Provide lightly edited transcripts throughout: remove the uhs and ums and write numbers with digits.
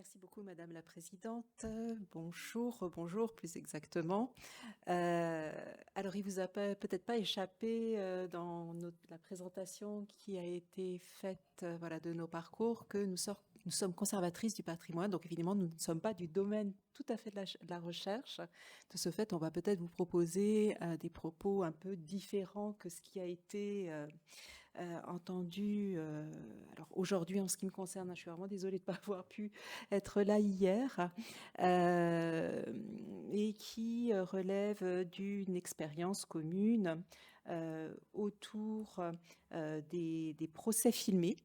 Merci beaucoup, Madame la Présidente. Bonjour, bonjour plus exactement. Alors, il vous a peut-être pas échappé dans la présentation qui a été faite voilà, de nos parcours que nous sommes conservatrices du patrimoine. Donc, évidemment, nous ne sommes pas du domaine tout à fait de la recherche. De ce fait, on va peut-être vous proposer des propos un peu différents que ce qui a été entendu. Alors aujourd'hui, en ce qui me concerne, je suis vraiment désolée de ne pas avoir pu être là hier, euh, et qui relève d'une expérience commune autour des procès filmés.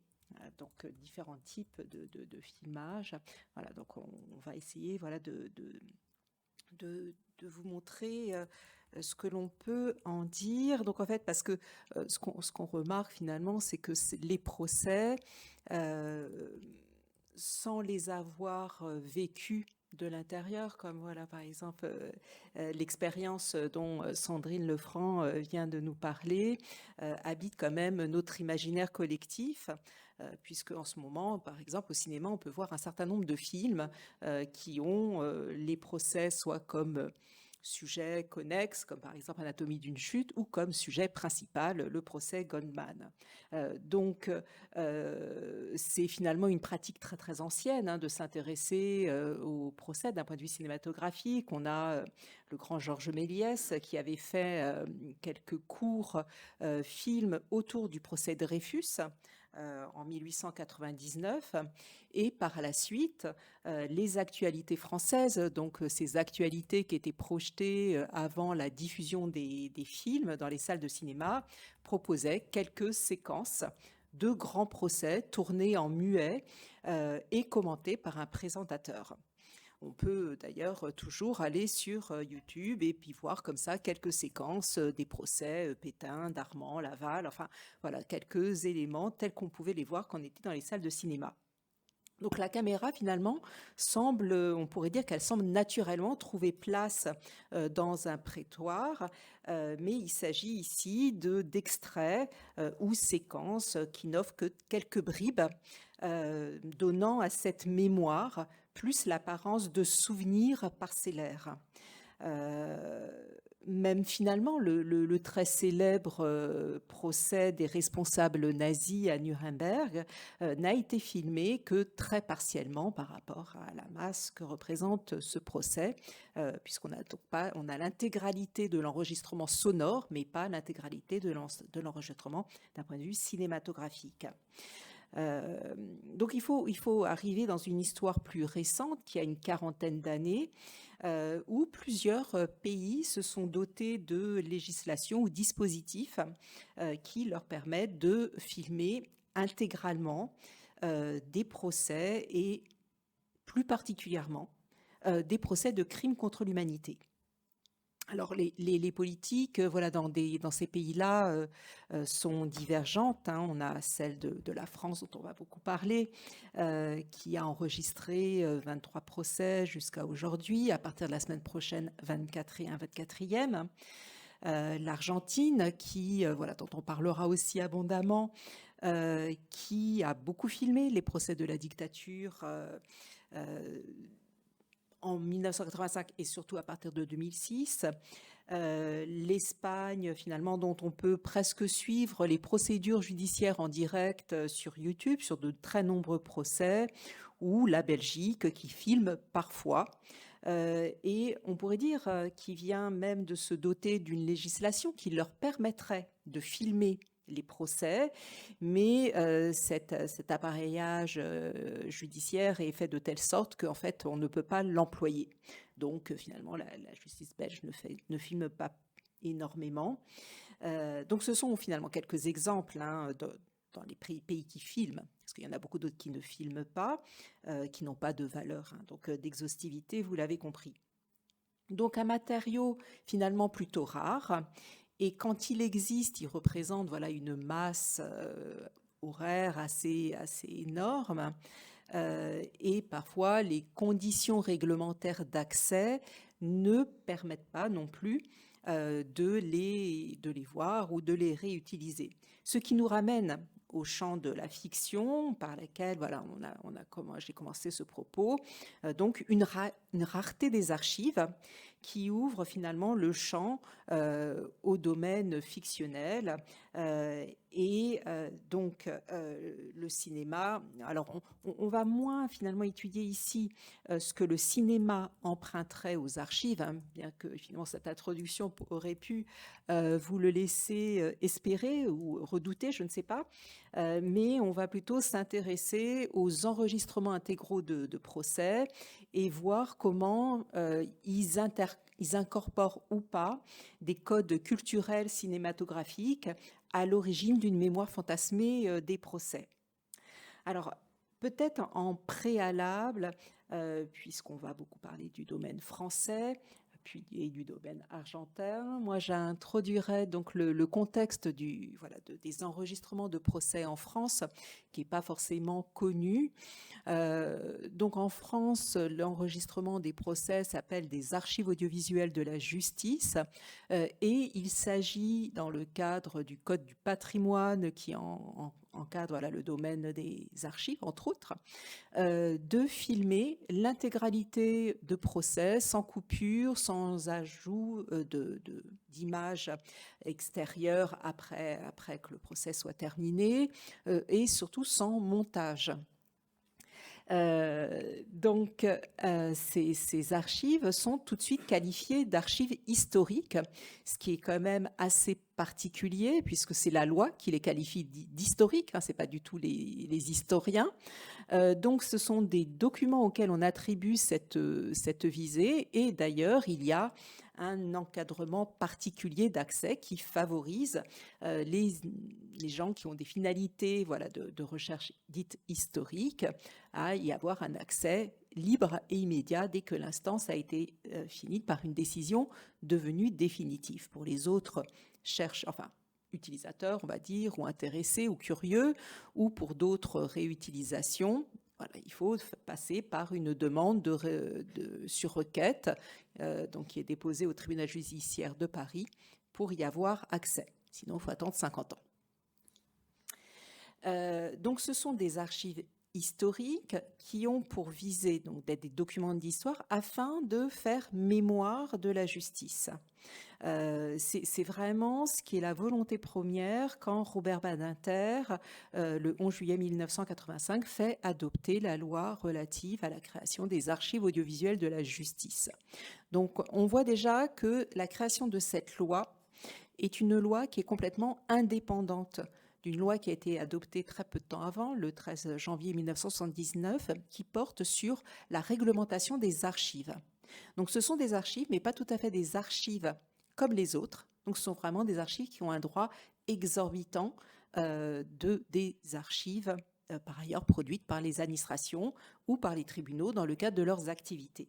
Donc différents types de filmage. Voilà, donc on va essayer voilà, de vous montrer ce que l'on peut en dire. Donc en fait, parce que ce qu'on remarque finalement, c'est que les procès, euh, sans les avoir vécus de l'intérieur, comme voilà par exemple l'expérience dont Sandrine Lefranc vient de nous parler, habite quand même notre imaginaire collectif, puisque en ce moment, par exemple, au cinéma, on peut voir un certain nombre de films qui ont les procès soit comme sujet connexe, comme par exemple Anatomie d'une chute, ou comme sujet principal, le procès Goldman. C'est finalement une pratique très très ancienne de s'intéresser au procès d'un point de vue cinématographique. On a le grand Georges Méliès qui avait fait quelques courts films autour du procès Dreyfus en 1899, et par la suite les actualités françaises, donc ces actualités qui étaient projetées avant la diffusion des films dans les salles de cinéma, proposaient quelques séquences de grands procès tournés en muet et commentés par un présentateur. On peut d'ailleurs toujours aller sur YouTube et puis voir comme ça quelques séquences des procès Pétain, Darmon, Laval, enfin voilà, quelques éléments tels qu'on pouvait les voir quand on était dans les salles de cinéma. Donc la caméra finalement semble, on pourrait dire qu'elle semble naturellement trouver place dans un prétoire, mais il s'agit ici d'extraits ou séquences qui n'offrent que quelques bribes, donnant à cette mémoire plus l'apparence de souvenirs parcellaires. Euh, Même finalement, le très célèbre procès des responsables nazis à Nuremberg n'a été filmé que très partiellement par rapport à la masse que représente ce procès, puisqu'on a donc pas, on a l'intégralité de l'enregistrement sonore, mais pas l'intégralité de l'enregistrement d'un point de vue cinématographique. Donc il faut arriver dans une histoire plus récente, qui a une quarantaine d'années, où plusieurs pays se sont dotés de législations ou dispositifs qui leur permettent de filmer intégralement des procès et plus particulièrement des procès de crimes contre l'humanité. Alors les politiques, voilà, dans ces pays-là sont divergentes. On a celle de la France dont on va beaucoup parler, qui a enregistré 23 procès jusqu'à aujourd'hui. À partir de la semaine prochaine, 24 et un 24e. L'Argentine, qui voilà, dont on parlera aussi abondamment, qui a beaucoup filmé les procès de la dictature. En 1985 et surtout à partir de 2006. L'Espagne, finalement, dont on peut presque suivre les procédures judiciaires en direct sur YouTube, sur de très nombreux procès, ou la Belgique qui filme parfois. Et on pourrait dire qu'il vient même de se doter d'une législation qui leur permettrait de filmer les procès, mais cet appareillage judiciaire est fait de telle sorte qu'en fait on ne peut pas l'employer. Donc finalement la justice belge ne filme pas énormément. Donc ce sont finalement quelques exemples dans les pays qui filment, parce qu'il y en a beaucoup d'autres qui ne filment pas, qui n'ont pas de valeur, donc d'exhaustivité, vous l'avez compris. Donc un matériau finalement plutôt rare, et quand il existe, il représente voilà, une masse horaire assez énorme, et parfois les conditions réglementaires d'accès ne permettent pas non plus de les voir ou de les réutiliser. Ce qui nous ramène au champ de la fiction, par laquelle voilà, j'ai commencé ce propos. Donc une rareté des archives qui ouvre finalement le champ au domaine fictionnel. Donc le cinéma, alors on va moins finalement étudier ici ce que le cinéma emprunterait aux archives, hein, bien que finalement cette introduction aurait pu vous le laisser espérer ou redouter, je ne sais pas, mais on va plutôt s'intéresser aux enregistrements intégraux de procès et voir comment ils incorporent ou pas des codes culturels cinématographiques à l'origine d'une mémoire fantasmée des procès. Alors, peut-être en préalable, puisqu'on va beaucoup parler du domaine français, puis et du domaine argentin, moi j'introduirais donc le contexte des enregistrements de procès en France, qui n'est pas forcément connu. Donc en France, l'enregistrement des procès s'appelle des archives audiovisuelles de la justice et il s'agit, dans le cadre du Code du patrimoine qui encadre voilà, le domaine des archives, entre autres, de filmer l'intégralité de procès sans coupure, sans ajout d'images extérieures après que le procès soit terminé et surtout sans montage. Ces archives sont tout de suite qualifiées d'archives historiques, ce qui est quand même assez particulier puisque c'est la loi qui les qualifie d'historiques, hein, c'est pas du tout les historiens. Donc ce sont des documents auxquels on attribue cette visée et d'ailleurs il y a un encadrement particulier d'accès qui favorise les gens qui ont des finalités voilà, de recherche dites historiques à y avoir un accès libre et immédiat dès que l'instance a été finie par une décision devenue définitive. Pour les autres utilisateurs, on va dire, ou intéressés ou curieux, ou pour d'autres réutilisations, voilà, il faut passer par une demande sur requête donc qui est déposée au tribunal judiciaire de Paris pour y avoir accès. Sinon, il faut attendre 50 ans. Donc, ce sont des archives historiques qui ont pour visée donc, d'être des documents d'histoire afin de faire mémoire de la justice. C'est vraiment ce qui est la volonté première quand Robert Badinter, le 11 juillet 1985, fait adopter la loi relative à la création des archives audiovisuelles de la justice. Donc on voit déjà que la création de cette loi est une loi qui est complètement indépendante d'une loi qui a été adoptée très peu de temps avant, le 13 janvier 1979, qui porte sur la réglementation des archives. Donc ce sont des archives, mais pas tout à fait des archives comme les autres. Donc ce sont vraiment des archives qui ont un droit exorbitant des archives par ailleurs produites par les administrations ou par les tribunaux dans le cadre de leurs activités.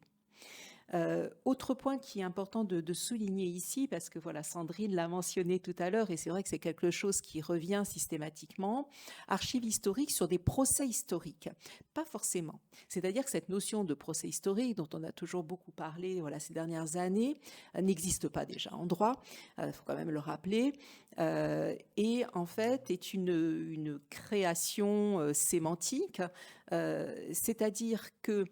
Autre point qui est important de souligner ici, parce que voilà, Sandrine l'a mentionné tout à l'heure, et c'est vrai que c'est quelque chose qui revient systématiquement, archives historiques sur des procès historiques. Pas forcément. C'est-à-dire que cette notion de procès historique, dont on a toujours beaucoup parlé voilà, ces dernières années, n'existe pas déjà en droit, il faut quand même le rappeler, et en fait est une création sémantique, c'est-à-dire que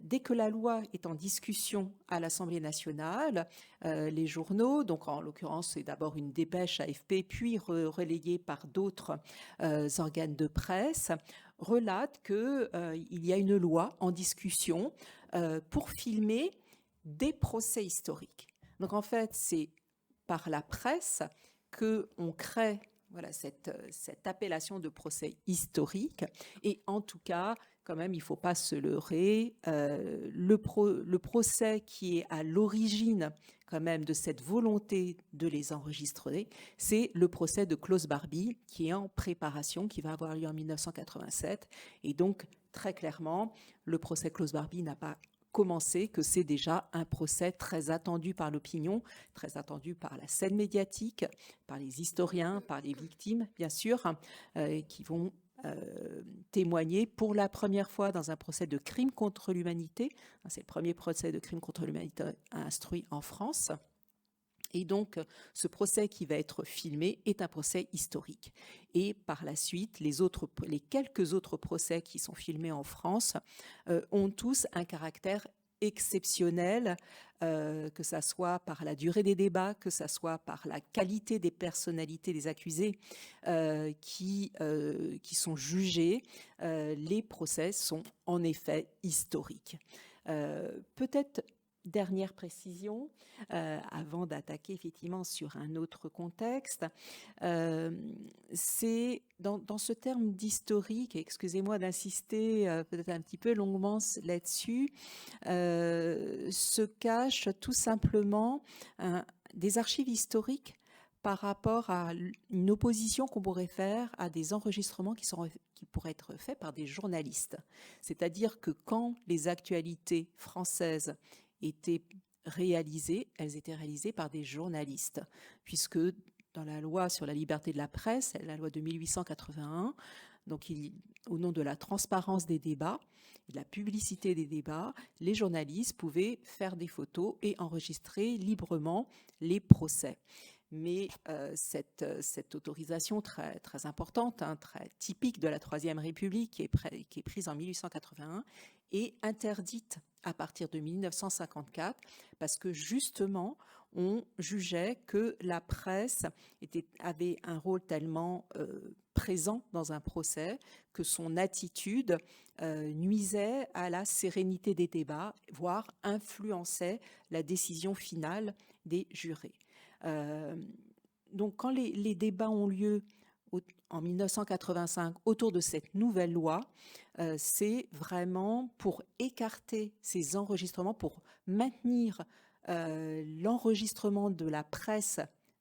dès que la loi est en discussion à l'Assemblée nationale, les journaux, donc en l'occurrence c'est d'abord une dépêche AFP, puis relayée par d'autres organes de presse, relatent qu'il y a une loi en discussion pour filmer des procès historiques. Donc en fait, c'est par la presse qu'on crée voilà, cette appellation de procès historique. Et en tout cas, quand même, il ne faut pas se leurrer. Le procès qui est à l'origine quand même de cette volonté de les enregistrer, c'est le procès de Klaus Barbie qui est en préparation, qui va avoir lieu en 1987. Et donc, très clairement, le procès Klaus Barbie n'a pas commencé, que c'est déjà un procès très attendu par l'opinion, très attendu par la scène médiatique, par les historiens, par les victimes, bien sûr, qui vont témoigner pour la première fois dans un procès de crime contre l'humanité. C'est le premier procès de crime contre l'humanité instruit en France. Et donc, ce procès qui va être filmé est un procès historique. Et par la suite, les quelques autres procès qui sont filmés en France ont tous un caractère exceptionnel, que ça soit par la durée des débats, que ça soit par la qualité des personnalités des accusés qui sont jugés. Les procès sont en effet historiques. Peut-être dernière précision, avant d'attaquer effectivement sur un autre contexte, c'est dans ce terme d'historique, et excusez-moi d'insister peut-être un petit peu longuement là-dessus, se cache tout simplement des archives historiques par rapport à une opposition qu'on pourrait faire à des enregistrements qui pourraient être faits par des journalistes. C'est-à-dire que quand les actualités françaises étaient réalisées, elles étaient réalisées par des journalistes, puisque dans la loi sur la liberté de la presse, la loi de 1881, donc au nom de la transparence des débats, de la publicité des débats, les journalistes pouvaient faire des photos et enregistrer librement les procès. Mais cette autorisation très, très importante, très typique de la Troisième République, qui est prise en 1881, est interdite à partir de 1954, parce que justement, on jugeait que la presse avait un rôle tellement présent dans un procès que son attitude nuisait à la sérénité des débats, voire influençait la décision finale des jurés. Donc quand les débats ont lieu en 1985 autour de cette nouvelle loi, c'est vraiment pour écarter ces enregistrements, pour maintenir l'enregistrement de la presse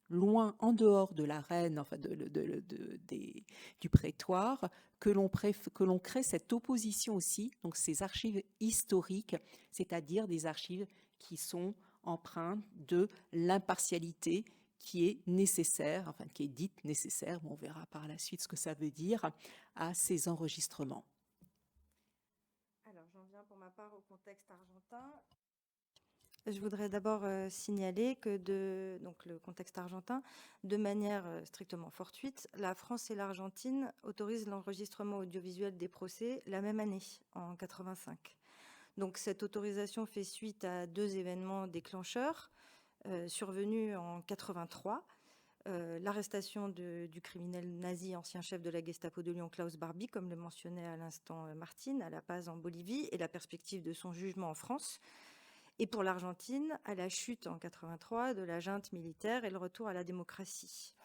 loin, en dehors de l'arène, enfin du prétoire, que l'on crée cette opposition aussi, donc ces archives historiques, c'est-à-dire des archives qui sont empreintes de l'impartialité qui est nécessaire, enfin qui est dite nécessaire, on verra par la suite ce que ça veut dire, à ces enregistrements. Alors, j'en viens pour ma part au contexte argentin. Je voudrais d'abord signaler que donc le contexte argentin, de manière strictement fortuite, la France et l'Argentine autorisent l'enregistrement audiovisuel des procès la même année, en 85. Donc cette autorisation fait suite à deux événements déclencheurs survenus en 83. L'arrestation du criminel nazi, ancien chef de la Gestapo de Lyon, Klaus Barbie, comme le mentionnait à l'instant Martine, à La Paz en Bolivie, et la perspective de son jugement en France. Et pour l'Argentine, à la chute en 83 de la junte militaire et le retour à la démocratie.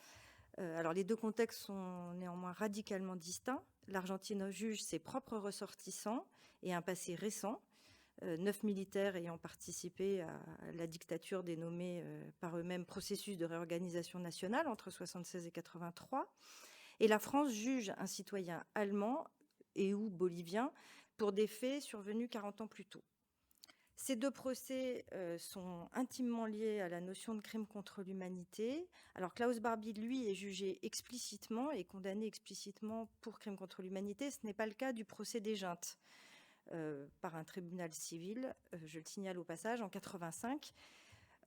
Alors les deux contextes sont néanmoins radicalement distincts. L'Argentine juge ses propres ressortissants et un passé récent, 9 militaires ayant participé à la dictature dénommée par eux-mêmes processus de réorganisation nationale entre 76 et 83. Et la France juge un citoyen allemand et ou bolivien pour des faits survenus 40 ans plus tôt. Ces deux procès sont intimement liés à la notion de crime contre l'humanité. Alors Klaus Barbie, lui, est jugé explicitement et condamné explicitement pour crime contre l'humanité. Ce n'est pas le cas du procès des juntes par un tribunal civil, je le signale au passage, en 85.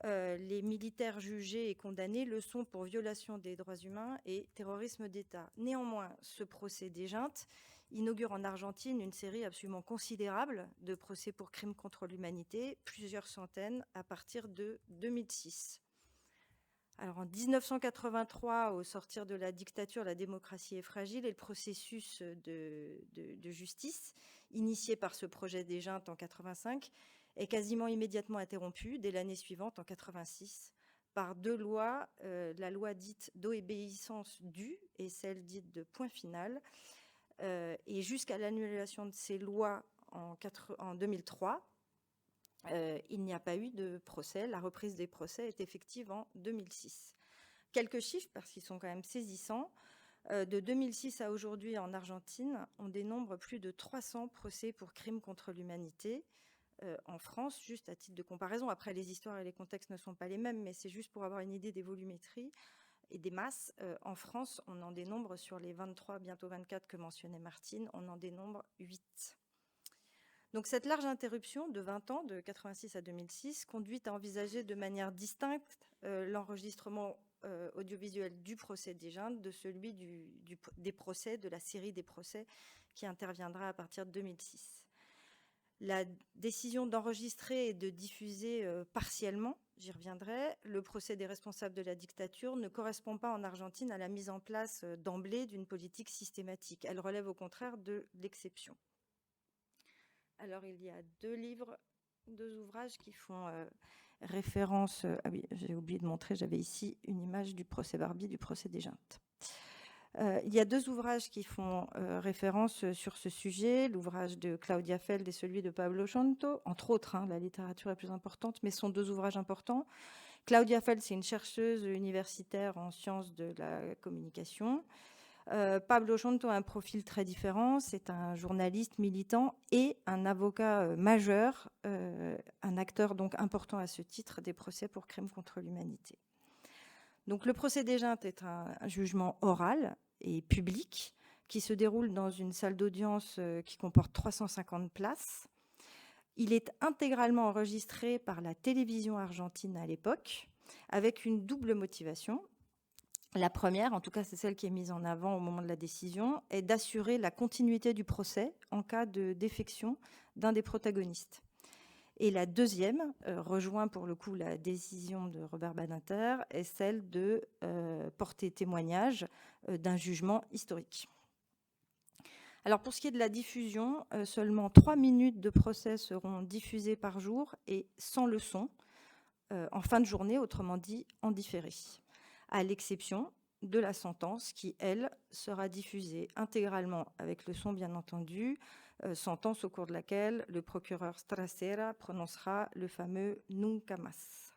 Les militaires jugés et condamnés le sont pour violation des droits humains et terrorisme d'État. Néanmoins, ce procès des juntes inaugure en Argentine une série absolument considérable de procès pour crimes contre l'humanité, plusieurs centaines à partir de 2006. Alors en 1983, au sortir de la dictature, la démocratie est fragile et le processus de justice, initié par ce projet des juntes en 85, est quasiment immédiatement interrompu dès l'année suivante, en 86, par deux lois, la loi dite d'obéissance due et celle dite de point final. Et jusqu'à l'annulation de ces lois en 2003, il n'y a pas eu de procès. La reprise des procès est effective en 2006. Quelques chiffres, parce qu'ils sont quand même saisissants. De 2006 à aujourd'hui, en Argentine, on dénombre plus de 300 procès pour crimes contre l'humanité. En France, juste à titre de comparaison, après les histoires et les contextes ne sont pas les mêmes, mais c'est juste pour avoir une idée des volumétries et des masses. En France, on en dénombre sur les 23, bientôt 24 que mentionnait Martine, on en dénombre 8. Donc cette large interruption de 20 ans, de 86 à 2006, conduit à envisager de manière distincte l'enregistrement audiovisuel du procès des Juntes de celui des procès, de la série des procès qui interviendra à partir de 2006. La décision d'enregistrer et de diffuser partiellement, j'y reviendrai, le procès des responsables de la dictature ne correspond pas en Argentine à la mise en place d'emblée d'une politique systématique. Elle relève au contraire de l'exception. Alors, il y a deux ouvrages qui font référence. Ah oui, j'ai oublié de montrer, j'avais ici une image du procès Barbie, du procès des Juntes. Il y a deux ouvrages qui font référence sur ce sujet, l'ouvrage de Claudia Feld et celui de Pablo Chonto, entre autres, la littérature est plus importante, mais ce sont deux ouvrages importants. Claudia Feld, c'est une chercheuse universitaire en sciences de la communication. Pablo Chonto a un profil très différent, c'est un journaliste militant et un avocat majeur, un acteur donc important à ce titre des procès pour crimes contre l'humanité. Donc le procès des Juntes est un jugement oral et public qui se déroule dans une salle d'audience qui comporte 350 places. Il est intégralement enregistré par la télévision argentine à l'époque, avec une double motivation. La première, en tout cas c'est celle qui est mise en avant au moment de la décision, est d'assurer la continuité du procès en cas de défection d'un des protagonistes. Et la deuxième, rejoint pour le coup la décision de Robert Badinter, est celle de porter témoignage d'un jugement historique. Alors pour ce qui est de la diffusion, seulement 3 minutes de procès seront diffusées par jour et sans le son, en fin de journée, autrement dit en différé, à l'exception de la sentence qui, elle, sera diffusée intégralement avec le son bien entendu, sentence au cours de laquelle le procureur Stracera prononcera le fameux « nunca más ».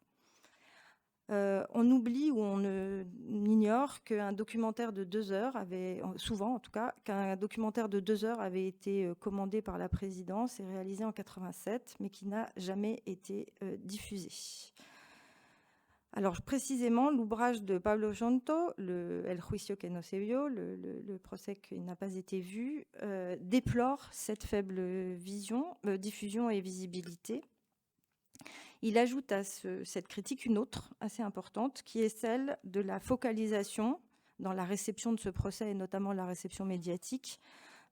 On oublie ou on ignore qu'un documentaire de 2 heures avait, souvent en tout cas, qu'un documentaire de 2 heures avait été commandé par la présidence et réalisé en 87, mais qui n'a jamais été diffusé. Alors précisément, l'ouvrage de Pablo Chonto, El juicio que no se vio, le procès qui n'a pas été vu, déplore cette faible diffusion et visibilité. Il ajoute à cette critique une autre assez importante, qui est celle de la focalisation dans la réception de ce procès, et notamment la réception médiatique,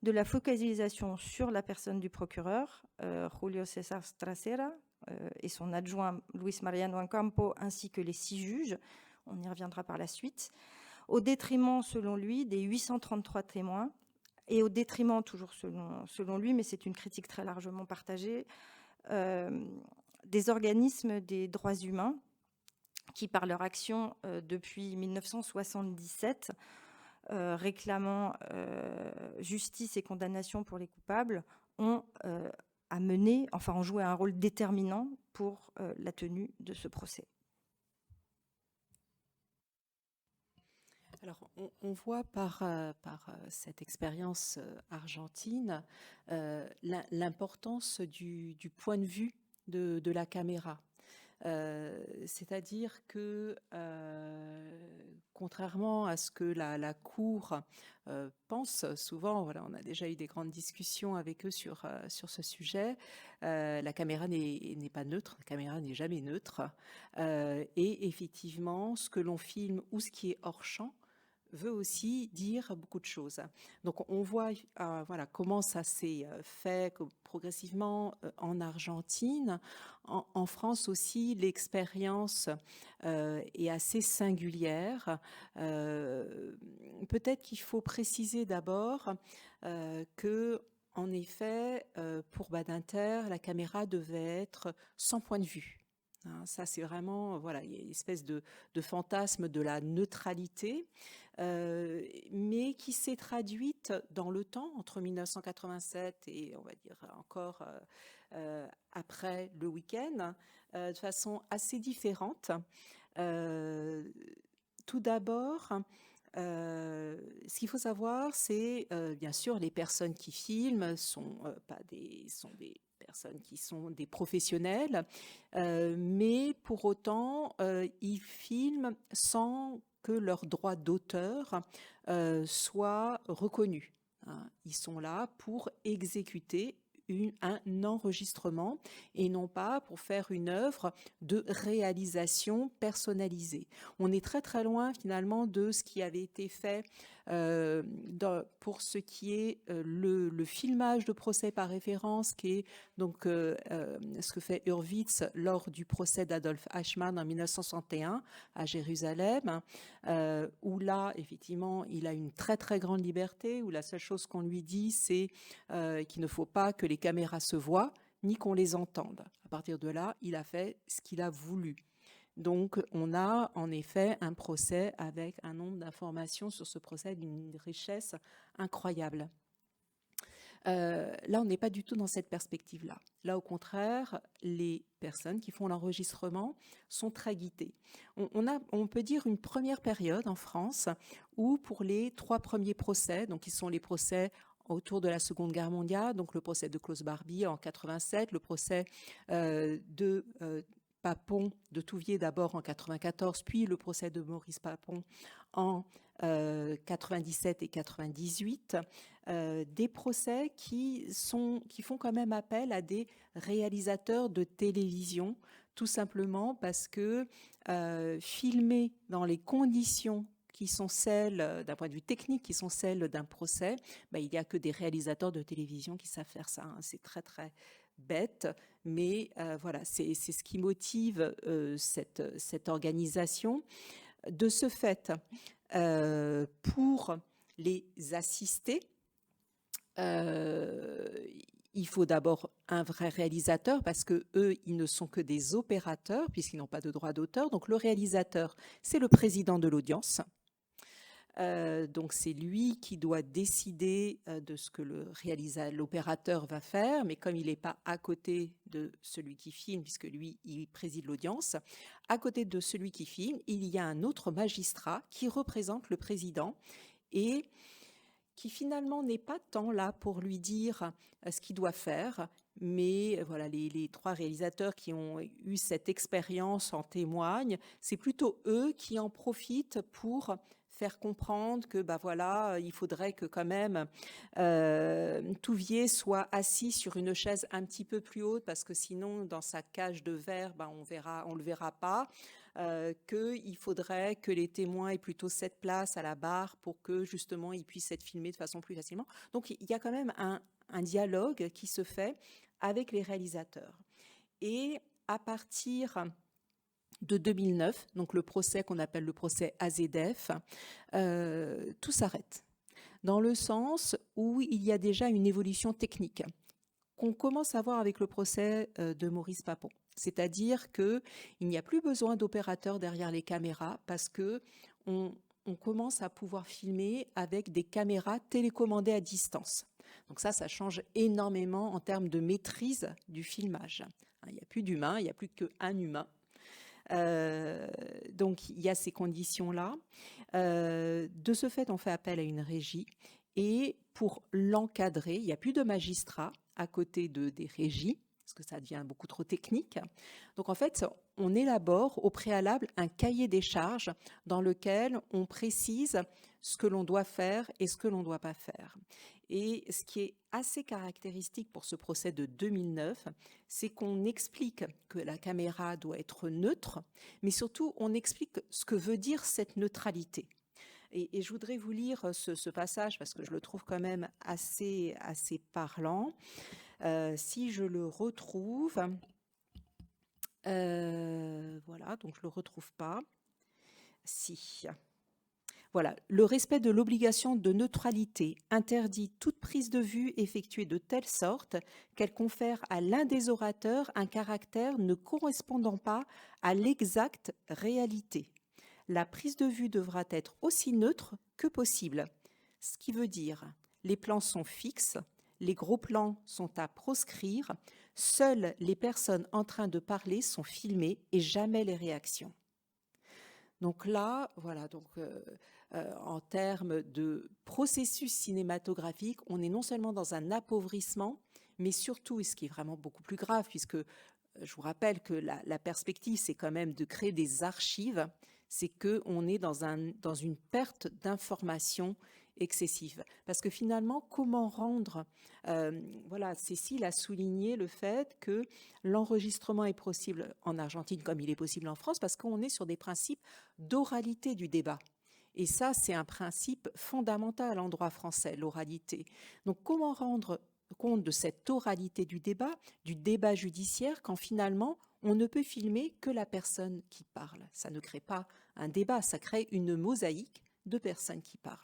de la focalisation sur la personne du procureur, Julio César Stracera, et son adjoint Luis Mariano Ocampo, ainsi que les 6 juges, on y reviendra par la suite, au détriment, selon lui, des 833 témoins, et au détriment, toujours selon lui, mais c'est une critique très largement partagée, des organismes des droits humains qui, par leur action depuis 1977, réclamant justice et condamnation pour les coupables, ont joué un rôle déterminant pour la tenue de ce procès. Alors, on voit par cette expérience argentine l'importance du point de vue de la caméra. C'est-à-dire que, contrairement à ce que la Cour pense souvent, voilà, on a déjà eu des grandes discussions avec eux sur ce sujet, la caméra n'est pas neutre, la caméra n'est jamais neutre, et effectivement, ce que l'on filme ou ce qui est hors champ veut aussi dire beaucoup de choses. Donc on voit voilà, comment ça s'est fait progressivement en Argentine. En France aussi, l'expérience est assez singulière. Peut-être qu'il faut préciser d'abord que, en effet, pour Badinter, la caméra devait être sans point de vue. Ça, c'est vraiment, voilà, il y a une espèce de fantasme de la neutralité, mais qui s'est traduite dans le temps, entre 1987 et, on va dire, encore après le week-end, de façon assez différente. Tout d'abord, ce qu'il faut savoir, c'est bien sûr les personnes qui filment sont des personnes qui sont des professionnels, mais pour autant, ils filment sans que leurs droits d'auteur soient reconnus. Ils sont là pour exécuter un enregistrement et non pas pour faire une œuvre de réalisation personnalisée. On est très très loin finalement de ce qui avait été fait pour ce qui est le filmage de procès par référence, qui est donc ce que fait Hurwitz lors du procès d'Adolf Eichmann en 1961 à Jérusalem, où là, effectivement, il a une très très grande liberté, où la seule chose qu'on lui dit, c'est qu'il ne faut pas que les caméras se voient, ni qu'on les entende. À partir de là, il a fait ce qu'il a voulu. Donc, on a en effet un procès avec un nombre d'informations sur ce procès d'une richesse incroyable. Là, on n'est pas du tout dans cette perspective-là. Là, au contraire, les personnes qui font l'enregistrement sont très guidées. On peut dire une première période en France où pour les 3 premiers procès, donc qui sont les procès autour de la Seconde Guerre mondiale, donc le procès de Klaus Barbie en 87, le procès de Papon de Touvier d'abord en 94, puis le procès de Maurice Papon en 97 et 98, des procès qui font quand même appel à des réalisateurs de télévision, tout simplement parce que filmer dans les conditions qui sont celles, d'un point de vue technique, qui sont celles d'un procès, il n'y a que des réalisateurs de télévision qui savent faire ça. Hein. C'est très, très bête, mais voilà, c'est ce qui motive cette organisation. De ce fait, pour les assister, il faut d'abord un vrai réalisateur parce que eux, ils ne sont que des opérateurs puisqu'ils n'ont pas de droit d'auteur. Donc le réalisateur, c'est le président de l'audience. Donc c'est lui qui doit décider de ce que l'opérateur va faire, mais comme il n'est pas à côté de celui qui filme, puisque lui, il préside l'audience, à côté de celui qui filme, il y a un autre magistrat qui représente le président et qui finalement n'est pas tant là pour lui dire ce qu'il doit faire, mais voilà, les 3 réalisateurs qui ont eu cette expérience en témoignent. C'est plutôt eux qui en profitent pour faire comprendre que voilà, il faudrait que quand même Touvier soit assis sur une chaise un petit peu plus haute parce que sinon dans sa cage de verre on le verra pas, qu'il faudrait que les témoins aient plutôt cette place à la barre pour que justement ils puissent être filmés de façon plus facilement. Donc il y a quand même un dialogue qui se fait avec les réalisateurs. Et à partir de 2009, donc le procès qu'on appelle le procès AZF, tout s'arrête. Dans le sens où il y a déjà une évolution technique qu'on commence à voir avec le procès de Maurice Papon. C'est-à-dire qu'il n'y a plus besoin d'opérateurs derrière les caméras parce qu'on commence à pouvoir filmer avec des caméras télécommandées à distance. Donc ça change énormément en termes de maîtrise du filmage. Il n'y a plus d'humain, il n'y a plus qu'un humain. Donc il y a ces conditions-là. De ce fait, on fait appel à une régie et pour l'encadrer, il n'y a plus de magistrats à côté des régies, parce que ça devient beaucoup trop technique. Donc en fait, on élabore au préalable un cahier des charges dans lequel on précise ce que l'on doit faire et ce que l'on ne doit pas faire. Et ce qui est assez caractéristique pour ce procès de 2009, c'est qu'on explique que la caméra doit être neutre, mais surtout on explique ce que veut dire cette neutralité. Et je voudrais vous lire ce passage parce que je le trouve quand même assez parlant. Si je le retrouve, voilà, donc je le retrouve pas. Si. Voilà, le respect de l'obligation de neutralité interdit toute prise de vue effectuée de telle sorte qu'elle confère à l'un des orateurs un caractère ne correspondant pas à l'exacte réalité. La prise de vue devra être aussi neutre que possible, ce qui veut dire les plans sont fixes, les gros plans sont à proscrire, seules les personnes en train de parler sont filmées et jamais les réactions. Donc là, voilà, en termes de processus cinématographique, on est non seulement dans un appauvrissement, mais surtout, et ce qui est vraiment beaucoup plus grave, puisque je vous rappelle que la perspective, c'est quand même de créer des archives, c'est qu'on est dans une perte d'information excessive. Parce que finalement, comment rendre... voilà, Cécile a souligné le fait que l'enregistrement est possible en Argentine comme il est possible en France, parce qu'on est sur des principes d'oralité du débat. Et ça, c'est un principe fondamental en droit français, l'oralité. Donc, comment rendre compte de cette oralité du débat judiciaire, quand finalement, on ne peut filmer que la personne qui parle. Ça ne crée pas un débat, ça crée une mosaïque de personnes qui parlent.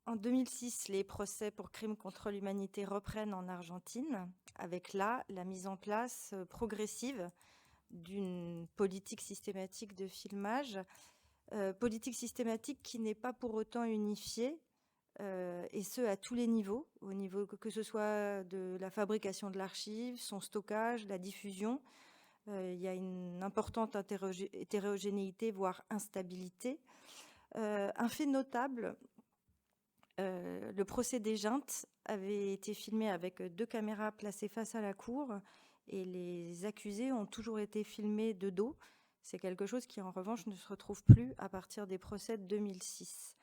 En 2006, les procès pour crimes contre l'humanité reprennent en Argentine, avec là la mise en place progressive d'une politique systématique de filmage, politique systématique qui n'est pas pour autant unifiée, et ce à tous les niveaux, au niveau que ce soit de la fabrication de l'archive, son stockage, la diffusion. Il y a une importante hétérogénéité, voire instabilité. Un fait notable, le procès des Juntes avait été filmé avec 2 caméras placées face à la cour et les accusés ont toujours été filmés de dos. C'est quelque chose qui, en revanche, ne se retrouve plus à partir des procès de 2006.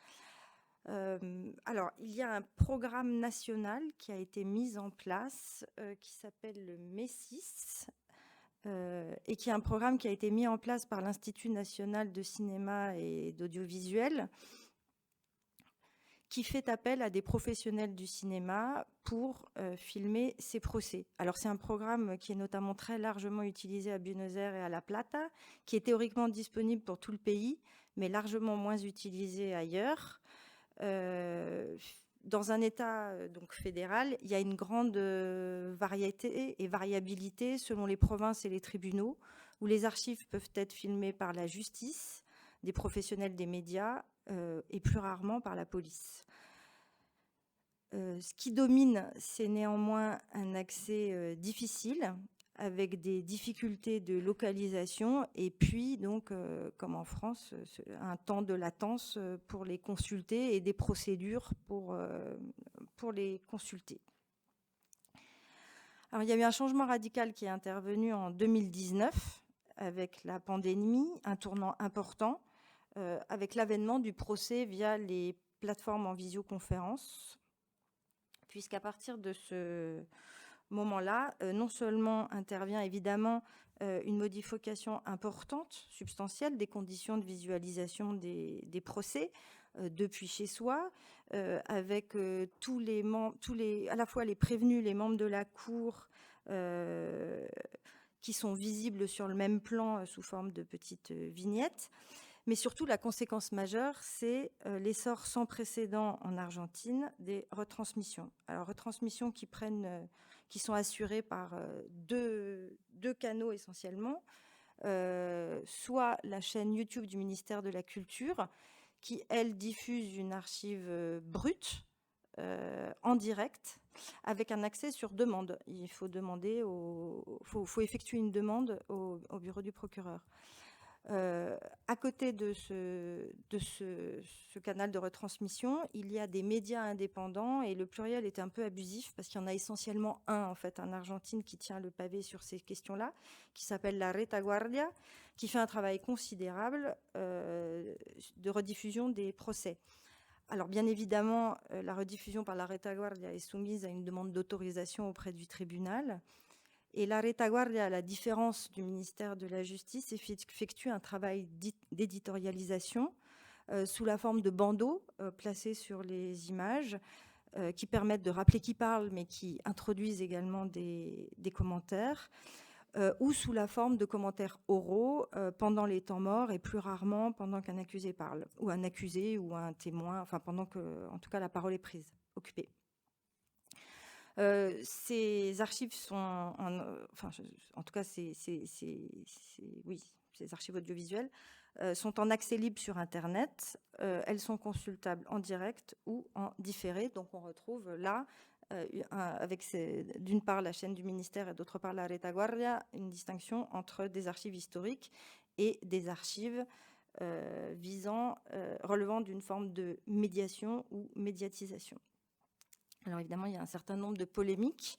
Alors, il y a un programme national qui a été mis en place, qui s'appelle le MESIS, et qui est un programme qui a été mis en place par l'Institut national de cinéma et d'audiovisuel, qui fait appel à des professionnels du cinéma pour filmer ces procès. Alors c'est un programme qui est notamment très largement utilisé à Buenos Aires et à La Plata, qui est théoriquement disponible pour tout le pays, mais largement moins utilisé ailleurs. Dans un État donc fédéral, il y a une grande variété et variabilité selon les provinces et les tribunaux, où les archives peuvent être filmées par la justice, des professionnels des médias et plus rarement par la police. Ce qui domine, c'est néanmoins un accès difficile, avec des difficultés de localisation et puis donc, comme en France, un temps de latence pour les consulter et des procédures pour les consulter. Alors, il y a eu un changement radical qui est intervenu en 2019 avec la pandémie, un tournant important avec l'avènement du procès via les plateformes en visioconférence, puisqu'à partir de ce moment-là, non seulement intervient évidemment une modification importante, substantielle, des conditions de visualisation des procès depuis chez soi, avec à la fois les prévenus, les membres de la cour, qui sont visibles sur le même plan sous forme de petites vignettes. Mais surtout, la conséquence majeure, c'est l'essor sans précédent en Argentine des retransmissions. Alors, retransmissions qui sont assurées par deux canaux essentiellement, soit la chaîne YouTube du ministère de la Culture, qui, elle, diffuse une archive brute en direct, avec un accès sur demande. Il faut faut effectuer une demande au bureau du procureur. À côté de ce canal de retransmission, il y a des médias indépendants, et le pluriel est un peu abusif parce qu'il y en a essentiellement un en Argentine qui tient le pavé sur ces questions-là, qui s'appelle la Retaguardia, qui fait un travail considérable de rediffusion des procès. Alors bien évidemment, la rediffusion par la Retaguardia est soumise à une demande d'autorisation auprès du tribunal. Et la Retaguardia, à la différence du ministère de la Justice, effectue un travail d'éditorialisation sous la forme de bandeaux placés sur les images qui permettent de rappeler qui parle, mais qui introduisent également des commentaires, ou sous la forme de commentaires oraux pendant les temps morts et plus rarement pendant qu'un accusé parle, ou un accusé ou un témoin, enfin pendant que, en tout cas, la parole est prise, occupée. Ces archives sont, en tout cas, oui, ces archives audiovisuelles sont en accès libre sur Internet. Elles sont consultables en direct ou en différé. Donc, on retrouve là, avec d'une part la chaîne du ministère et d'autre part la Retaguardia, une distinction entre des archives historiques et des archives relevant d'une forme de médiation ou médiatisation. Alors évidemment, il y a un certain nombre de polémiques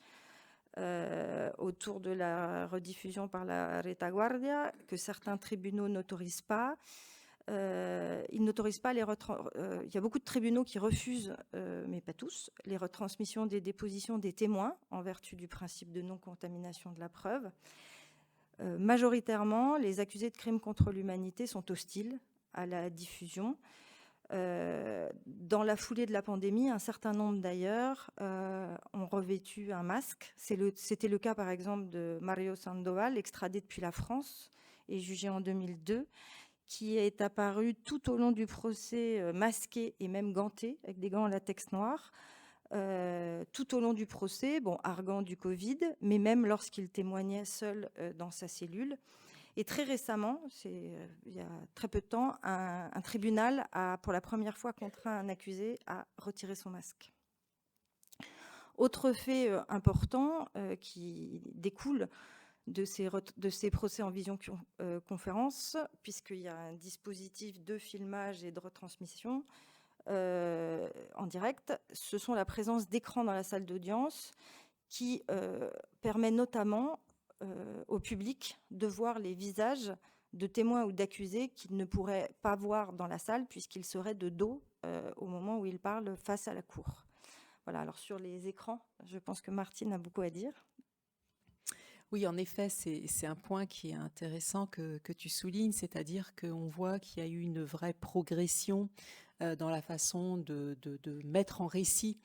autour de la rediffusion par la Retaguardia que certains tribunaux n'autorisent pas. il n'autorise pas il y a beaucoup de tribunaux qui refusent, mais pas tous, les retransmissions des dépositions des témoins en vertu du principe de non-contamination de la preuve. Majoritairement, les accusés de crimes contre l'humanité sont hostiles à la diffusion. Dans la foulée de la pandémie, un certain nombre d'ailleurs ont revêtu un masque. C'était le cas par exemple de Mario Sandoval, extradé depuis la France et jugé en 2002, qui est apparu tout au long du procès masqué et même ganté, avec des gants en latex noir, tout au long du procès, arguant du Covid, mais même lorsqu'il témoignait seul dans sa cellule. Et très récemment, il y a très peu de temps, un tribunal a pour la première fois contraint un accusé à retirer son masque. Autre fait important qui découle de ces procès en visioconférence, puisqu'il y a un dispositif de filmage et de retransmission en direct, ce sont la présence d'écrans dans la salle d'audience qui permet notamment au public de voir les visages de témoins ou d'accusés qu'il ne pourrait pas voir dans la salle puisqu'ils seraient de dos au moment où ils parlent face à la cour. Voilà, alors sur les écrans, je pense que Martine a beaucoup à dire. Oui, en effet, c'est un point qui est intéressant que tu soulignes, c'est-à-dire qu'on voit qu'il y a eu une vraie progression dans la façon de mettre en récit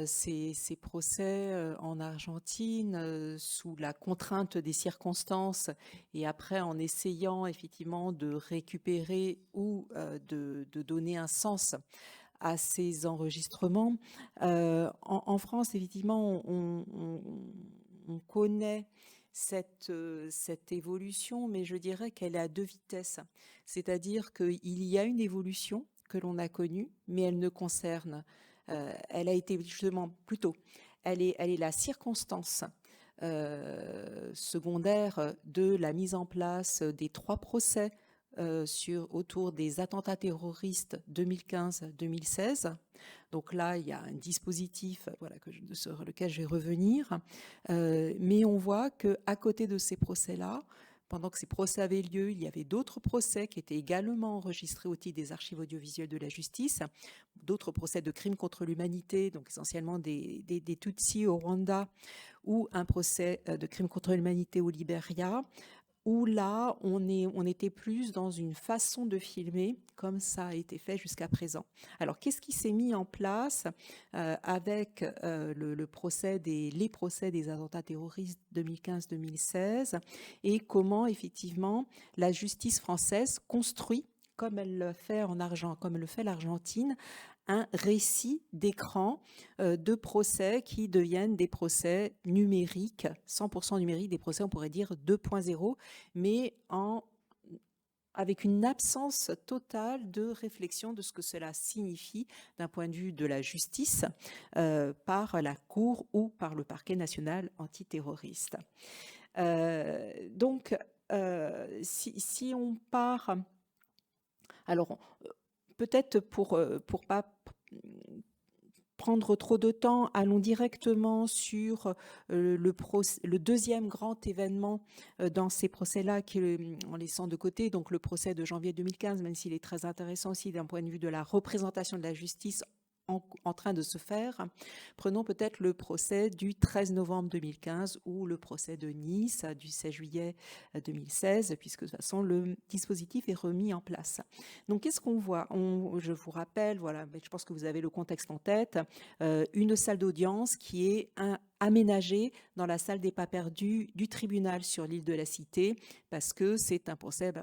ces procès en Argentine sous la contrainte des circonstances et après en essayant effectivement de récupérer ou de donner un sens à ces enregistrements. En France, effectivement, on connaît cette évolution, mais je dirais qu'elle est à deux vitesses. C'est-à-dire qu'il y a une évolution que l'on a connue, mais elle ne concerne, elle a été justement plutôt, elle est la circonstance secondaire de la mise en place des 3 procès autour des attentats terroristes 2015-2016. Donc là, il y a un dispositif sur lequel je vais revenir. Mais on voit qu'à côté de ces procès-là, pendant que ces procès avaient lieu, il y avait d'autres procès qui étaient également enregistrés au titre des archives audiovisuelles de la justice, d'autres procès de crimes contre l'humanité, donc essentiellement des Tutsis au Rwanda, ou un procès de crimes contre l'humanité au Libéria, où là, on était plus dans une façon de filmer comme ça a été fait jusqu'à présent. Alors, qu'est-ce qui s'est mis en place avec les procès des attentats terroristes 2015-2016 et comment, effectivement, la justice française construit, comme elle le fait comme le fait l'Argentine, un récit d'écran de procès qui deviennent des procès numériques, 100% numériques, des procès, on pourrait dire 2.0, mais avec une absence totale de réflexion de ce que cela signifie d'un point de vue de la justice par la Cour ou par le parquet national antiterroriste. Donc, si on part... Alors, peut-être pour pas prendre trop de temps, allons directement sur le deuxième grand événement dans ces procès-là, en laissant de côté donc le procès de janvier 2015, même s'il est très intéressant aussi d'un point de vue de la représentation de la justice en train de se faire. Prenons peut-être le procès du 13 novembre 2015 ou le procès de Nice du 16 juillet 2016, puisque de toute façon, le dispositif est remis en place. Donc, qu'est-ce qu'on voit ? Je vous rappelle, voilà, je pense que vous avez le contexte en tête, une salle d'audience qui est aménagée dans la salle des pas perdus du tribunal sur l'île de la Cité, parce que c'est un procès,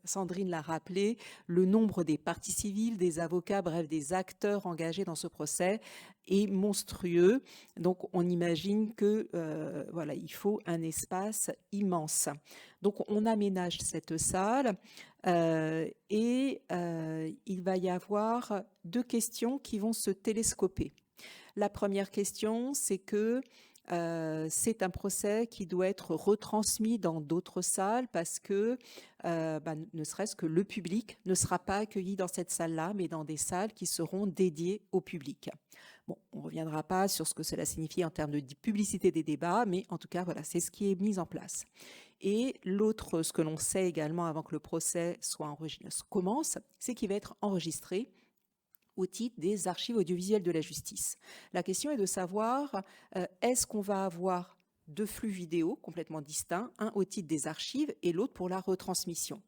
Sandrine l'a rappelé, le nombre des parties civiles, des avocats, bref, des acteurs engagés dans ce procès est monstrueux. Donc, on imagine que il faut un espace immense. Donc, on aménage cette salle et il va y avoir 2 questions qui vont se télescoper. La première question, c'est que c'est un procès qui doit être retransmis dans d'autres salles parce que ne serait-ce que le public ne sera pas accueilli dans cette salle-là, mais dans des salles qui seront dédiées au public. Bon, on ne reviendra pas sur ce que cela signifie en termes de publicité des débats, mais en tout cas, voilà, c'est ce qui est mis en place. Et l'autre, ce que l'on sait également avant que le procès commence, c'est qu'il va être enregistré au titre des archives audiovisuelles de la justice. La question est de savoir, est-ce qu'on va avoir deux flux vidéo complètement distincts, un au titre des archives et l'autre pour la retransmission.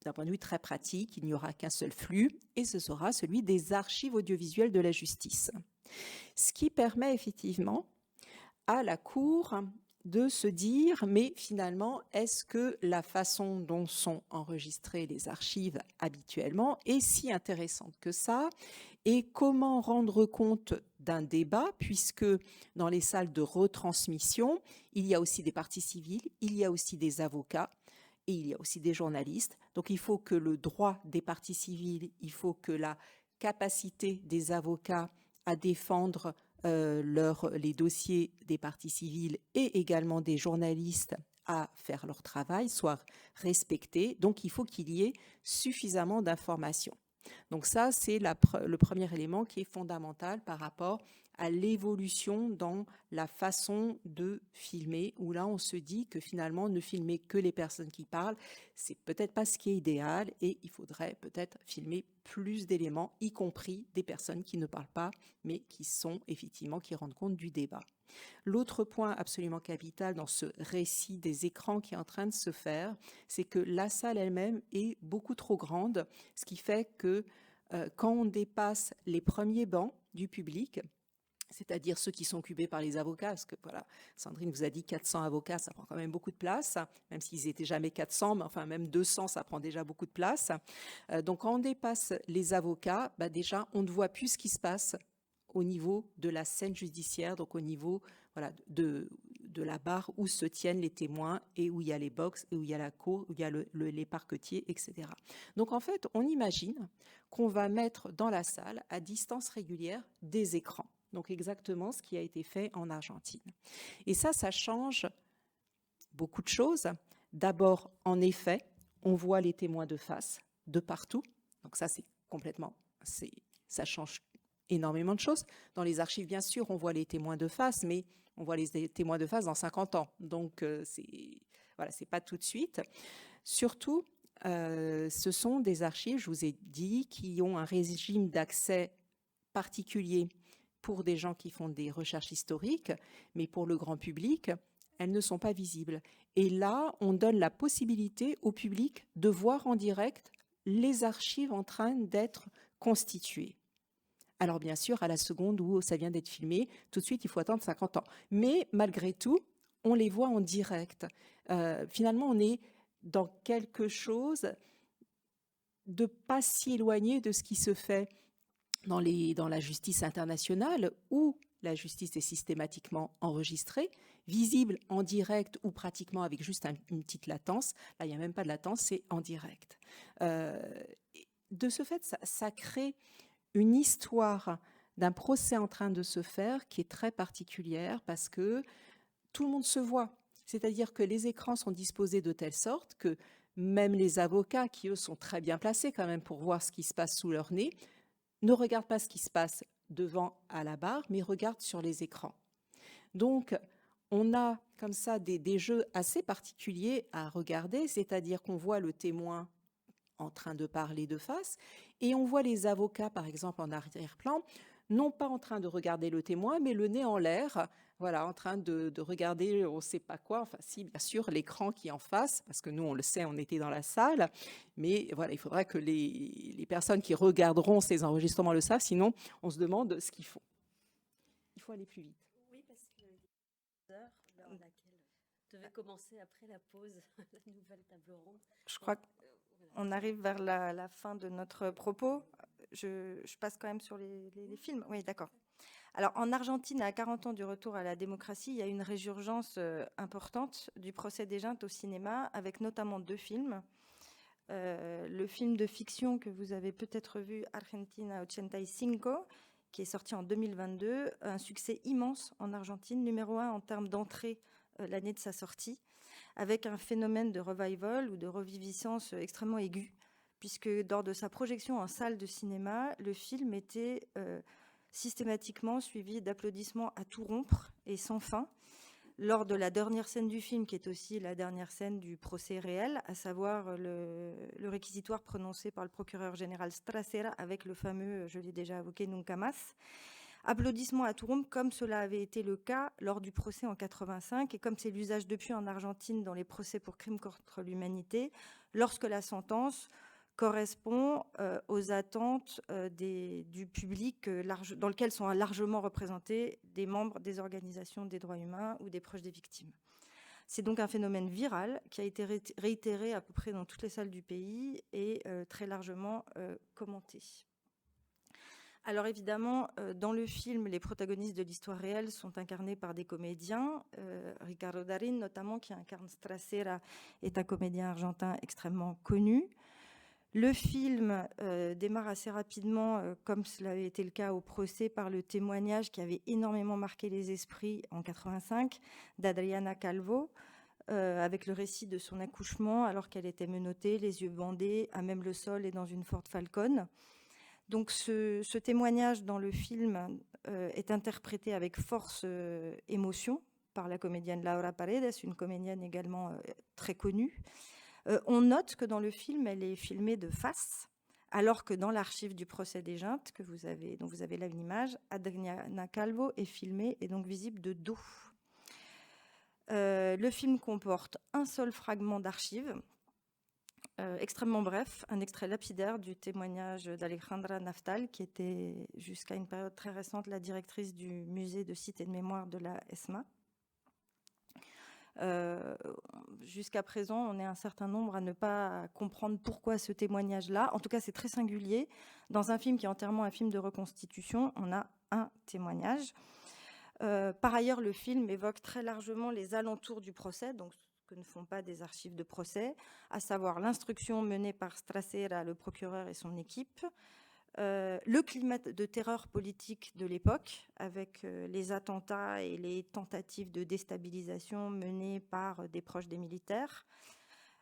D'un point de vue très pratique, il n'y aura qu'un seul flux et ce sera celui des archives audiovisuelles de la justice. Ce qui permet effectivement à la Cour de se dire, mais finalement, est-ce que la façon dont sont enregistrées les archives habituellement est si intéressante que ça? Et comment rendre compte d'un débat, puisque dans les salles de retransmission, il y a aussi des parties civiles, il y a aussi des avocats, et il y a aussi des journalistes. Donc il faut que le droit des parties civiles, il faut que la capacité des avocats à défendre les dossiers des parties civiles et également des journalistes à faire leur travail soient respectés. Donc il faut qu'il y ait suffisamment d'informations. Donc ça, c'est le premier élément qui est fondamental par rapport à l'évolution dans la façon de filmer, où là on se dit que finalement ne filmer que les personnes qui parlent, c'est peut-être pas ce qui est idéal et il faudrait peut-être filmer plus d'éléments, y compris des personnes qui ne parlent pas, mais qui rendent compte du débat. L'autre point absolument capital dans ce récit des écrans qui est en train de se faire, c'est que la salle elle-même est beaucoup trop grande, ce qui fait que quand on dépasse les premiers bancs du public, c'est-à-dire ceux qui sont occupés par les avocats, parce que voilà, Sandrine vous a dit 400 avocats, ça prend quand même beaucoup de place, même s'ils n'étaient jamais 400, mais enfin même 200, ça prend déjà beaucoup de place. Donc quand on dépasse les avocats, déjà on ne voit plus ce qui se passe au niveau de la scène judiciaire, donc au niveau de la barre où se tiennent les témoins et où il y a les box, et où il y a la cour, où il y a les parquetiers, etc. Donc en fait, on imagine qu'on va mettre dans la salle, à distance régulière, des écrans. Donc exactement ce qui a été fait en Argentine. Et ça change beaucoup de choses. D'abord, en effet, on voit les témoins de face, de partout. Donc ça, ça change énormément de choses. Dans les archives, bien sûr, on voit les témoins de face, mais on voit les témoins de face dans 50 ans. Donc, c'est pas tout de suite. Surtout, ce sont des archives, je vous ai dit, qui ont un régime d'accès particulier pour des gens qui font des recherches historiques, mais pour le grand public, elles ne sont pas visibles. Et là, on donne la possibilité au public de voir en direct les archives en train d'être constituées. Alors bien sûr, à la seconde où ça vient d'être filmé, tout de suite, il faut attendre 50 ans. Mais malgré tout, on les voit en direct. Finalement, on est dans quelque chose de pas si éloigné de ce qui se fait dans la justice internationale, où la justice est systématiquement enregistrée, visible en direct ou pratiquement avec juste une petite latence. Là, il n'y a même pas de latence, c'est en direct. De ce fait, ça crée une histoire d'un procès en train de se faire qui est très particulière parce que tout le monde se voit. C'est-à-dire que les écrans sont disposés de telle sorte que même les avocats, qui eux sont très bien placés quand même pour voir ce qui se passe sous leur nez, ne regardent pas ce qui se passe devant à la barre, mais regardent sur les écrans. Donc, on a comme ça des jeux assez particuliers à regarder, c'est-à-dire qu'on voit le témoin en train de parler de face, et on voit les avocats, par exemple, en arrière-plan, non pas en train de regarder le témoin, mais le nez en l'air, voilà, en train de regarder on ne sait pas quoi, enfin si, bien sûr, l'écran qui est en face, parce que nous, on le sait, on était dans la salle, mais voilà, il faudra que les personnes qui regarderont ces enregistrements le savent, sinon on se demande ce qu'ils font. Il faut aller plus vite. Oui, parce que l'heure dans laquelle devait commencer après la pause, la nouvelle table ronde. Je crois qu'on arrive vers la fin de notre propos. Je passe quand même sur les films. Oui, d'accord. Alors, en Argentine, à 40 ans du retour à la démocratie, il y a une résurgence importante du procès des juntes au cinéma, avec notamment 2 films. Le film de fiction que vous avez peut-être vu, Argentina 85, qui est sorti en 2022, un succès immense en Argentine, numéro 1 en termes d'entrée l'année de sa sortie, avec un phénomène de revival ou de reviviscence extrêmement aigu, puisque lors de sa projection en salle de cinéma, le film était systématiquement suivi d'applaudissements à tout rompre et sans fin. lors de la dernière scène du film, qui est aussi la dernière scène du procès réel, à savoir le réquisitoire prononcé par le procureur général Stracera avec le fameux, je l'ai déjà évoqué, Nunca Más. Applaudissements à tout rompre, comme cela avait été le cas lors du procès en 85, et comme c'est l'usage depuis en Argentine dans les procès pour crimes contre l'humanité, lorsque la sentence correspond aux attentes du public dans lequel sont largement représentés des membres des organisations des droits humains ou des proches des victimes. C'est donc un phénomène viral qui a été réitéré à peu près dans toutes les salles du pays et très largement commenté. Alors évidemment, dans le film, les protagonistes de l'histoire réelle sont incarnés par des comédiens. Ricardo Darín, notamment, qui incarne Stracera, est un comédien argentin extrêmement connu. Le film démarre assez rapidement, comme cela avait été le cas au procès, par le témoignage qui avait énormément marqué les esprits en 85 d'Adriana Calvo, avec le récit de son accouchement alors qu'elle était menottée, les yeux bandés, à même le sol et dans une Ford Falcon. Donc ce témoignage dans le film est interprété avec force émotion par la comédienne Laura Paredes, une comédienne également très connue. On note que dans le film, elle est filmée de face, alors que dans l'archive du procès des Juntes, dont vous avez là une image, Adriana Calvo est filmée et donc visible de dos. Le film comporte un seul fragment d'archive, extrêmement bref, un extrait lapidaire du témoignage d'Alejandra Naftal, qui était jusqu'à une période très récente la directrice du musée de sites et de mémoire de la ESMA. Jusqu'à présent, on est un certain nombre à ne pas comprendre pourquoi ce témoignage-là. En tout cas, c'est très singulier. Dans un film qui est entièrement un film de reconstitution, on a un témoignage. Par ailleurs, le film évoque très largement les alentours du procès, donc que ne font pas des archives de procès, à savoir l'instruction menée par Stracera, le procureur et son équipe, le climat de terreur politique de l'époque, avec les attentats et les tentatives de déstabilisation menées par des proches des militaires.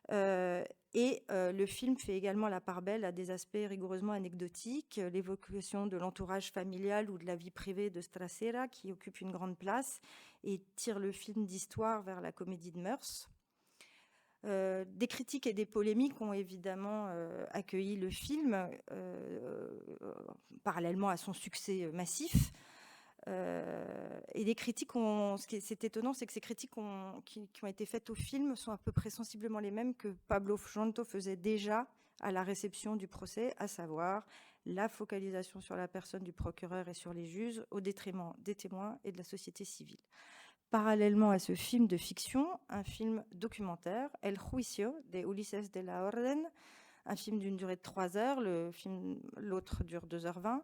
Le film fait également la part belle à des aspects rigoureusement anecdotiques, l'évocation de l'entourage familial ou de la vie privée de Stracera, qui occupe une grande place et tire le film d'histoire vers la comédie de mœurs. Des critiques et des polémiques ont évidemment accueilli le film, parallèlement à son succès massif. Et les critiques ce qui est étonnant, c'est que ces critiques qui ont été faites au film sont à peu près sensiblement les mêmes que Pablo Fronto faisait déjà à la réception du procès, à savoir la focalisation sur la personne du procureur et sur les juges, au détriment des témoins et de la société civile. Parallèlement à ce film de fiction, un film documentaire, El Juicio, de Ulises de la Orden, un film d'une durée de 3 heures, l'autre dure 2h20,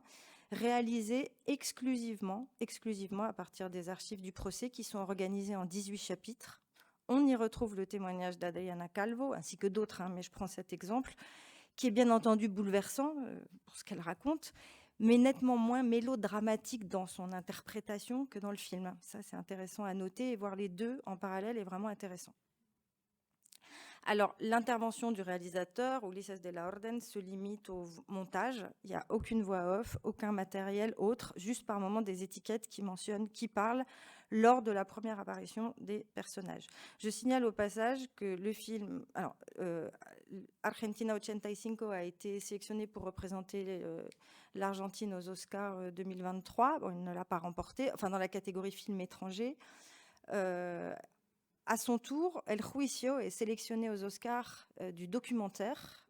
réalisé exclusivement à partir des archives du procès qui sont organisées en 18 chapitres. On y retrouve le témoignage d'Adriana Calvo, ainsi que d'autres, mais je prends cet exemple, qui est bien entendu bouleversant pour ce qu'elle raconte, mais nettement moins mélodramatique dans son interprétation que dans le film. Ça, c'est intéressant à noter, et voir les deux en parallèle est vraiment intéressant. Alors, l'intervention du réalisateur, Ulises de la Orden, se limite au montage. Il n'y a aucune voix off, aucun matériel autre, juste par moment des étiquettes qui mentionnent qui parle lors de la première apparition des personnages. Je signale au passage que le film... Alors, Argentina 85 a été sélectionné pour représenter l'Argentine aux Oscars 2023. Bon, il ne l'a pas remporté, enfin dans la catégorie film étranger. À son tour, El Juicio est sélectionné aux Oscars du documentaire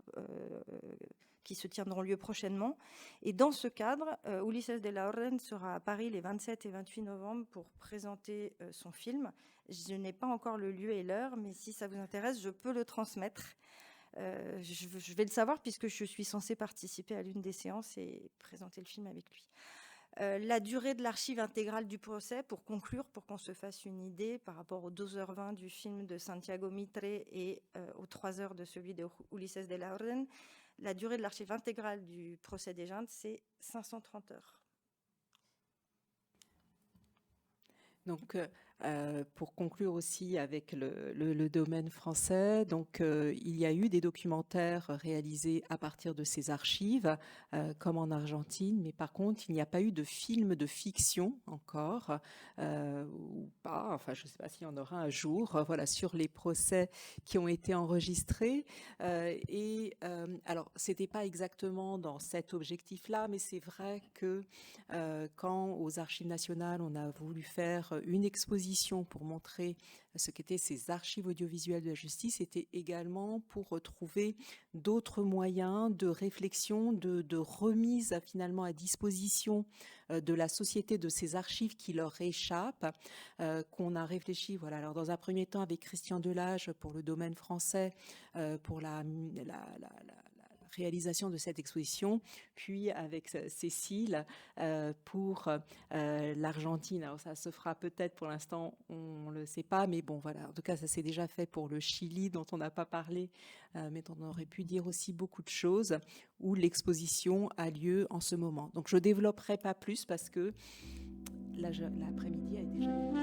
qui se tiendront lieu prochainement. Et dans ce cadre, Ulises de la Orden sera à Paris les 27 et 28 novembre pour présenter son film. Je n'ai pas encore le lieu et l'heure, mais si ça vous intéresse, je peux le transmettre. Je vais le savoir puisque je suis censée participer à l'une des séances et présenter le film avec lui. La durée de l'archive intégrale du procès, pour conclure, pour qu'on se fasse une idée par rapport aux 12h20 du film de Santiago Mitre et aux 3 heures de celui de Ulises de la Orden, la durée de l'archive intégrale du procès des Juntes, c'est 530 heures. Donc, Pour conclure aussi avec le domaine français, donc il y a eu des documentaires réalisés à partir de ces archives, comme en Argentine, mais par contre, il n'y a pas eu de film de fiction encore, ou pas, enfin je ne sais pas s'il y en aura un jour, voilà, sur les procès qui ont été enregistrés. Alors, c'était pas exactement dans cet objectif-là, mais c'est vrai que quand aux Archives nationales, on a voulu faire une exposition pour montrer ce qu'étaient ces archives audiovisuelles de la justice, c'était également pour retrouver d'autres moyens de réflexion, de remise finalement à disposition de la société de ces archives qui leur échappent, qu'on a réfléchi, voilà, alors dans un premier temps avec Christian Delage pour le domaine français, pour la réalisation de cette exposition, puis avec Cécile pour l'Argentine. Alors ça se fera peut-être, pour l'instant on ne le sait pas, mais bon voilà, en tout cas ça s'est déjà fait pour le Chili dont on n'a pas parlé, mais dont on aurait pu dire aussi beaucoup de choses, où l'exposition a lieu en ce moment. Donc je ne développerai pas plus parce que l'après-midi a déjà commencé.